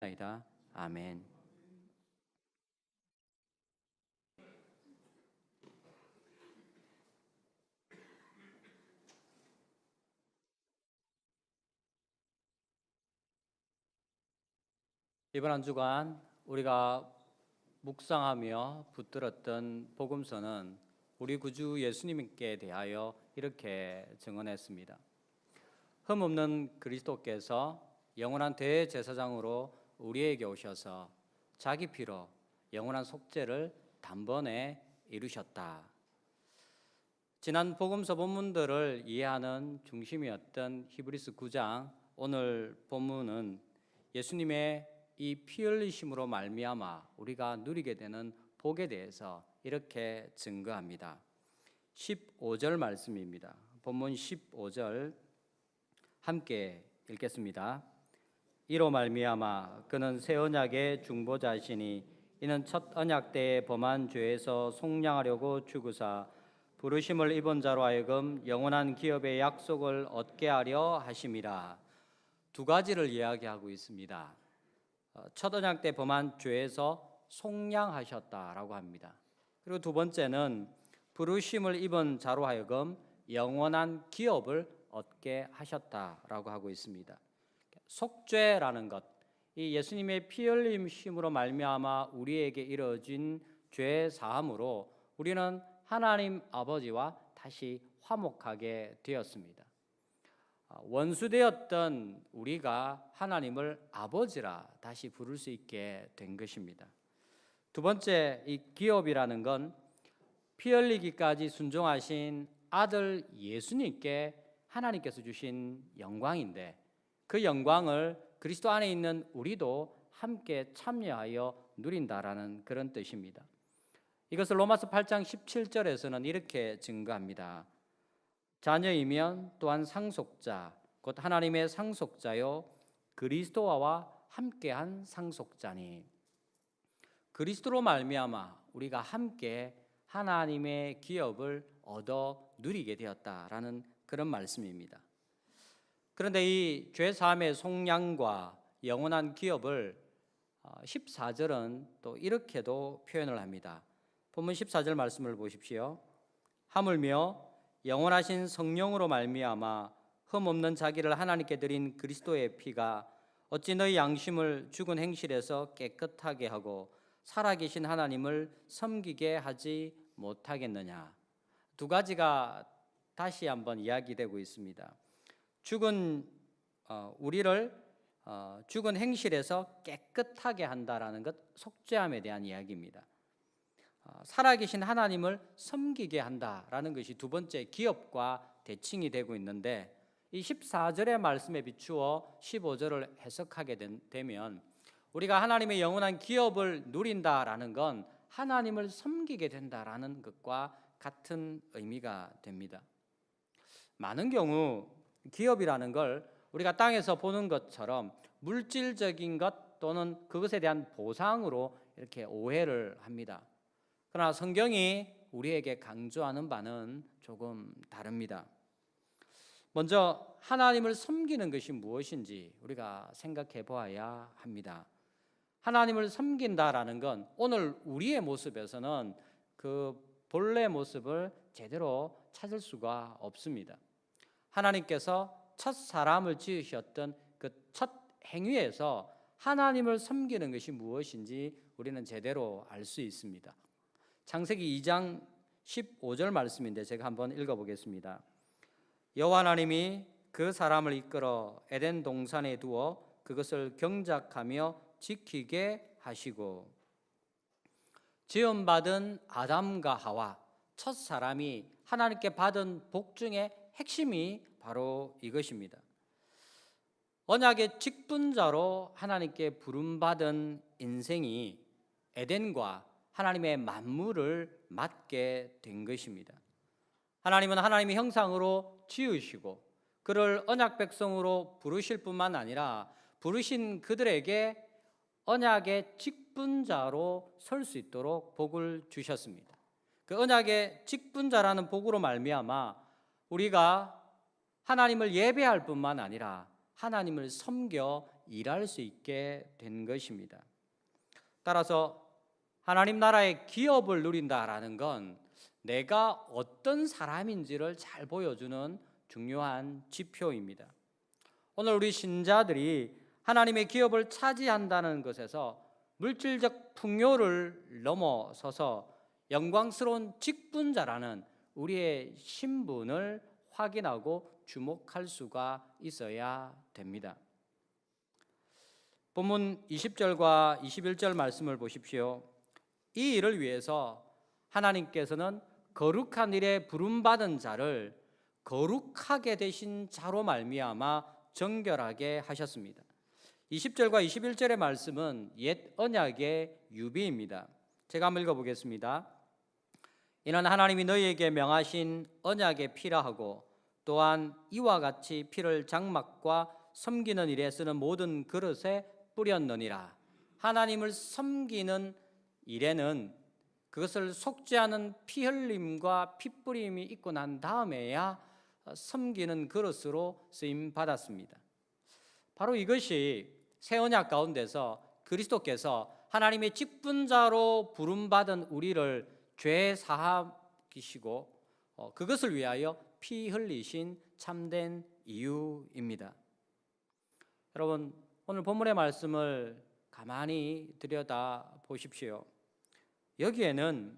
나이다. 아멘. 이번 한 주간 우리가 묵상하며 붙들었던 복음서는 우리 구주 예수님께 대하여 이렇게 증언했습니다. 흠없는 그리스도께서 영원한 대제사장으로 우리에게 오셔서 자기 피로 영원한 속죄를 단번에 이루셨다. 지난 복음서 본문들을 이해하는 중심이었던 히브리서 9장, 오늘 본문은 예수님의 이 피 흘리심으로 말미암아 우리가 누리게 되는 복에 대해서 이렇게 증거합니다. 15절 말씀입니다. 본문 15절 함께 읽겠습니다. 이로 말미암아 그는 새 언약의 중보자시니 이는 첫 언약 때에 범한 죄에서 속량하려고 죽으사 부르심을 입은 자로 하여금 영원한 기업의 약속을 얻게 하려 하심이라. 두 가지를 이야기하고 있습니다. 첫 언약 때 범한 죄에서 속량하셨다라고 합니다. 그리고 두 번째는 부르심을 입은 자로 하여금 영원한 기업을 얻게 하셨다라고 하고 있습니다. 속죄라는 것, 이 예수님의 피 흘림심으로 말미암아 우리에게 이루어진 죄 사함으로 우리는 하나님 아버지와 다시 화목하게 되었습니다. 원수되었던 우리가 하나님을 아버지라 다시 부를 수 있게 된 것입니다. 두 번째, 이 기업이라는 건 피 흘리기까지 순종하신 아들 예수님께 하나님께서 주신 영광인데, 그 영광을 그리스도 안에 있는 우리도 함께 참여하여 누린다라는 그런 뜻입니다. 이것을 로마서 8장 17절에서는 이렇게 증거합니다. 자녀이면 또한 상속자, 곧 하나님의 상속자요 그리스도와 함께한 상속자니. 그리스도로 말미암아 우리가 함께 하나님의 기업을 얻어 누리게 되었다라는 그런 말씀입니다. 그런데 이 죄사함의 속량과 영원한 기업을 14절은 또 이렇게도 표현을 합니다. 본문 14절 말씀을 보십시오. 하물며 영원하신 성령으로 말미암아 흠없는 자기를 하나님께 드린 그리스도의 피가 어찌 너희 양심을 죽은 행실에서 깨끗하게 하고 살아계신 하나님을 섬기게 하지 못하겠느냐. 두 가지가 다시 한번 이야기되고 있습니다. 우리를 죽은 행실에서 깨끗하게 한다라는 것, 속죄함에 대한 이야기입니다. 살아계신 하나님을 섬기게 한다라는 것이 두 번째 기업과 대칭이 되고 있는데, 이 14절의 말씀에 비추어 15절을 해석하게 되면 우리가 하나님의 영원한 기업을 누린다라는 건 하나님을 섬기게 된다라는 것과 같은 의미가 됩니다. 많은 경우 기업이라는 걸 우리가 땅에서 보는 것처럼 물질적인 것 또는 그것에 대한 보상으로 이렇게 오해를 합니다. 그러나 성경이 우리에게 강조하는 바는 조금 다릅니다. 먼저 하나님을 섬기는 것이 무엇인지 우리가 생각해 보아야 합니다. 하나님을 섬긴다라는 건 오늘 우리의 모습에서는 그 본래 모습을 제대로 찾을 수가 없습니다. 하나님께서 첫 사람을 지으셨던 그 첫 행위에서 하나님을 섬기는 것이 무엇인지 우리는 제대로 알 수 있습니다. 창세기 2장 15절 말씀인데 제가 한번 읽어보겠습니다. 여호와 하나님이 그 사람을 이끌어 에덴 동산에 두어 그것을 경작하며 지키게 하시고. 지음받은 아담과 하와, 첫 사람이 하나님께 받은 복 중에 핵심이 바로 이것입니다. 언약의 직분자로 하나님께 부름받은 인생이 에덴과 하나님의 만물을 맡게 된 것입니다. 하나님은 하나님의 형상으로 지으시고 그를 언약 백성으로 부르실 뿐만 아니라 부르신 그들에게 언약의 직분자로 설 수 있도록 복을 주셨습니다. 그 언약의 직분자라는 복으로 말미암아 우리가 하나님을 예배할 뿐만 아니라 하나님을 섬겨 일할 수 있게 된 것입니다. 따라서 하나님 나라의 기업을 누린다라는 건 내가 어떤 사람인지를 잘 보여주는 중요한 지표입니다. 오늘 우리 신자들이 하나님의 기업을 차지한다는 것에서 물질적 풍요를 넘어서서 영광스러운 직분자라는 우리의 신분을 확인하고 주목할 수가 있어야 됩니다. 본문 20절과 21절 말씀을 보십시오. 이 일을 위해서 하나님께서는 거룩한 일에 부름받은 자를 거룩하게 되신 자로 말미암아 정결하게 하셨습니다. 20절과 21절의 말씀은 옛 언약의 유비입니다. 제가 한번 읽어보겠습니다. 이는 하나님이 너희에게 명하신 언약의 피라 하고 또한 이와 같이 피를 장막과 섬기는 일에 쓰는 모든 그릇에 뿌렸느니라. 하나님을 섬기는 일에는 그것을 속죄하는 피 흘림과 피 뿌림이 있고 난 다음에야 섬기는 그릇으로 쓰임 받았습니다. 바로 이것이 새 언약 가운데서 그리스도께서 하나님의 직분자로 부름받은 우리를 죄 사하시고 그것을 위하여 피 흘리신 참된 이유입니다. 여러분, 오늘 본문의 말씀을 가만히 들여다 보십시오. 여기에는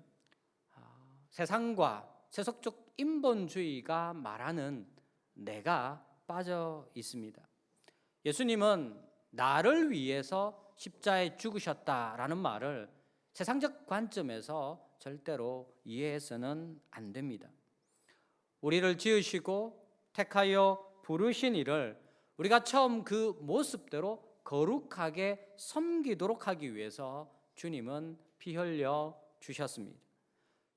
세상과 세속적 인본주의가 말하는 내가 빠져 있습니다. 예수님은 나를 위해서 십자가에 죽으셨다라는 말을 세상적 관점에서 절대로 이해해서는 안 됩니다. 우리를 지으시고 택하여 부르신 이를 우리가 처음 그 모습대로 거룩하게 섬기도록 하기 위해서 주님은 피 흘려 주셨습니다.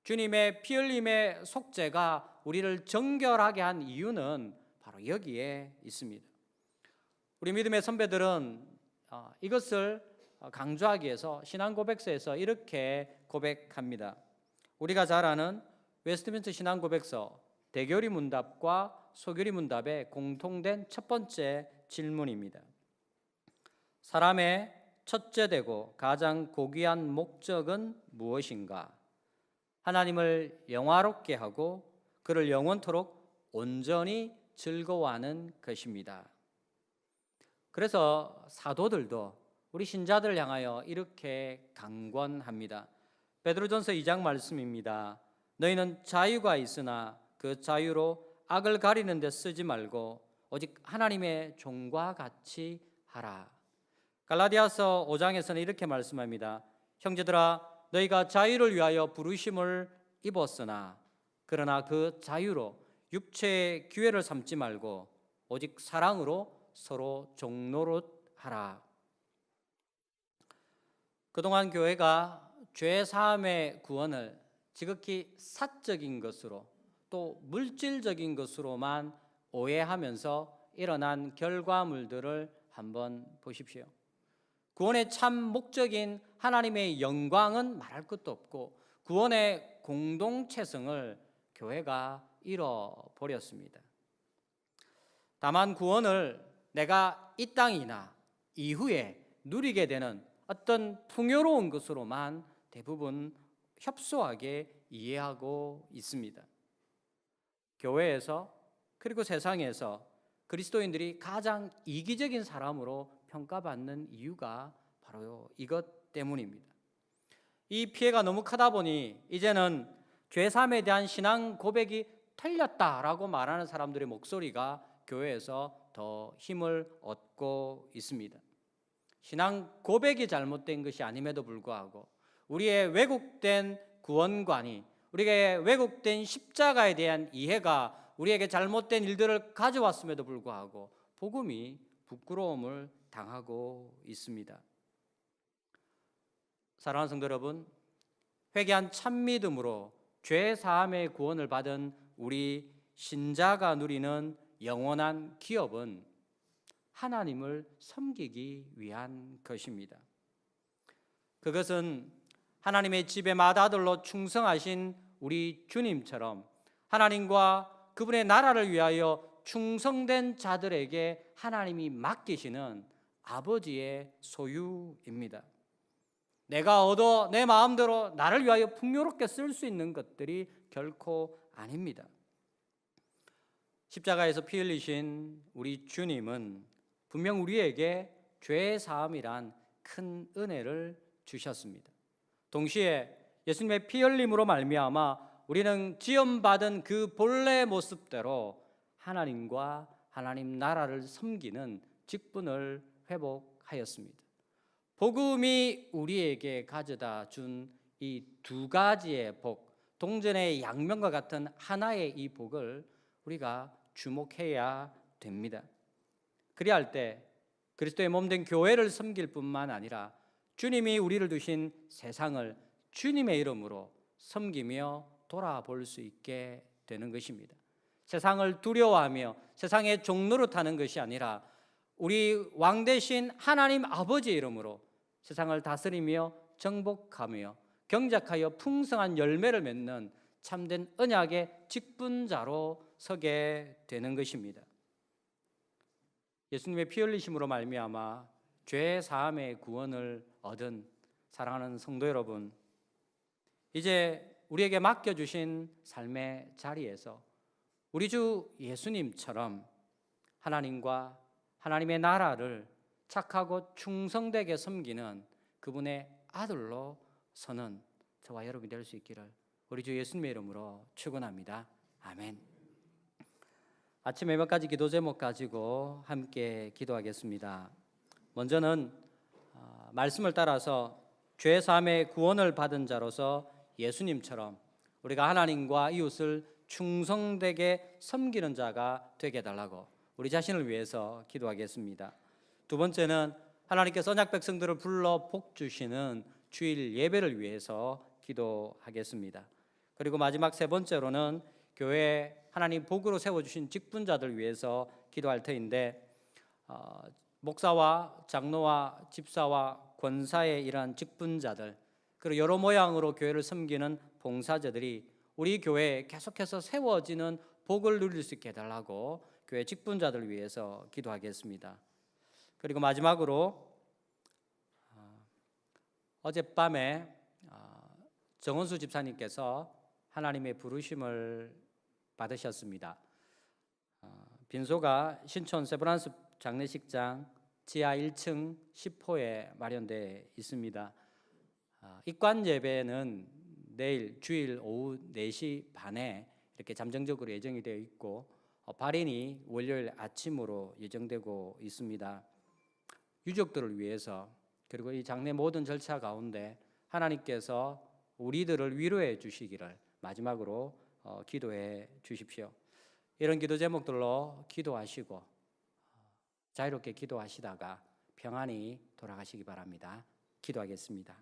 주님의 피 흘림의 속죄가 우리를 정결하게 한 이유는 바로 여기에 있습니다. 우리 믿음의 선배들은 이것을 강조하기 위해서 신앙 고백서에서 이렇게 고백합니다. 우리가 잘 아는 웨스트민스터 신앙 고백서 대교리 문답과 소교리 문답의 공통된 첫 번째 질문입니다. 사람의 첫째 되고 가장 고귀한 목적은 무엇인가? 하나님을 영화롭게 하고 그를 영원토록 온전히 즐거워하는 것입니다. 그래서 사도들도 우리 신자들을 향하여 이렇게 강권합니다. 베드로전서 2장 말씀입니다. 너희는 자유가 있으나 그 자유로 악을 가리는 데 쓰지 말고 오직 하나님의 종과 같이 하라. 갈라디아서 5장에서는 이렇게 말씀합니다. 형제들아 너희가 자유를 위하여 부르심을 입었으나 그러나 그 자유로 육체의 기회를 삼지 말고 오직 사랑으로 서로 종노릇하라. 그동안 교회가 죄 사함의 구원을 지극히 사적인 것으로 또 물질적인 것으로만 오해하면서 일어난 결과물들을 한번 보십시오. 구원의 참 목적인 하나님의 영광은 말할 것도 없고 구원의 공동체성을 교회가 잃어버렸습니다. 다만 구원을 내가 이 땅이나 이후에 누리게 되는 어떤 풍요로운 것으로만 대부분 협소하게 이해하고 있습니다. 교회에서 그리고 세상에서 그리스도인들이 가장 이기적인 사람으로 평가받는 이유가 바로 이것 때문입니다. 이 피해가 너무 크다 보니 이제는 죄사함에 대한 신앙 고백이 틀렸다라고 말하는 사람들의 목소리가 교회에서 더 힘을 얻고 있습니다. 신앙 고백이 잘못된 것이 아님에도 불구하고 우리의 왜곡된 구원관이, 우리의 왜곡된 십자가에 대한 이해가 우리에게 잘못된 일들을 가져왔음에도 불구하고 복음이 부끄러움을 당하고 있습니다. 사랑하는 성도 여러분, 회개한 참믿음으로 죄 사함의 구원을 받은 우리 신자가 누리는 영원한 기업은 하나님을 섬기기 위한 것입니다. 그것은 하나님의 집의 맏아들로 충성하신 우리 주님처럼 하나님과 그분의 나라를 위하여 충성된 자들에게 하나님이 맡기시는 아버지의 소유입니다. 내가 얻어 내 마음대로 나를 위하여 풍요롭게 쓸 수 있는 것들이 결코 아닙니다. 십자가에서 피 흘리신 우리 주님은 분명 우리에게 죄 사함이란 큰 은혜를 주셨습니다. 동시에 예수님의 피 흘림으로 말미암아 우리는 지음받은 그 본래 모습대로 하나님과 하나님 나라를 섬기는 직분을 회복하였습니다. 복음이 우리에게 가져다 준 이 두 가지의 복, 동전의 양면과 같은 하나의 이 복을 우리가 주목해야 됩니다. 그리할 때 그리스도의 몸된 교회를 섬길 뿐만 아니라 주님이 우리를 두신 세상을 주님의 이름으로 섬기며 돌아볼 수 있게 되는 것입니다. 세상을 두려워하며 세상의 종노릇하는 것이 아니라 우리 왕 대신 하나님 아버지의 이름으로 세상을 다스리며 정복하며 경작하여 풍성한 열매를 맺는 참된 언약의 직분자로 서게 되는 것입니다. 예수님의 피 흘리심으로 말미암아 죄 사함의 구원을 얻은 사랑하는 성도 여러분, 이제 우리에게 맡겨주신 삶의 자리에서 우리 주 예수님처럼 하나님과 하나님의 나라를 착하고 충성되게 섬기는 그분의 아들로 서는 저와 여러분이 될 수 있기를 우리 주 예수님의 이름으로 축원합니다. 아멘. 아침 예배까지 기도 제목 가지고 함께 기도하겠습니다. 먼저는 말씀을 따라서 죄 사함의 구원을 받은 자로서 예수님처럼 우리가 하나님과 이웃을 충성되게 섬기는 자가 되게 해달라고 우리 자신을 위해서 기도하겠습니다. 두 번째는 하나님께서 언약 백성들을 불러 복 주시는 주일 예배를 위해서 기도하겠습니다. 그리고 마지막 세 번째로는 교회 하나님 복으로 세워주신 직분자들 위해서 기도할 터인데, 목사와 장로와 집사와 권사의 이러한 직분자들, 그리고 여러 모양으로 교회를 섬기는 봉사자들이 우리 교회에 계속해서 세워지는 복을 누릴 수 있게 해달라고 교회 직분자들을 위해서 기도하겠습니다. 그리고 마지막으로 어젯밤에 정원수 집사님께서 하나님의 부르심을 받으셨습니다. 빈소가 신촌 세브란스 장례식장 지하 1층 10호에 마련되어 있습니다. 입관 예배는 내일 주일 오후 4시 반에 이렇게 잠정적으로 예정이 되어 있고, 발인이 월요일 아침으로 예정되고 있습니다. 유족들을 위해서, 그리고 이 장례 모든 절차 가운데 하나님께서 우리들을 위로해 주시기를 마지막으로 기도해 주십시오. 이런 기도 제목들로 기도하시고 자유롭게 기도하시다가 평안히 돌아가시기 바랍니다. 기도하겠습니다.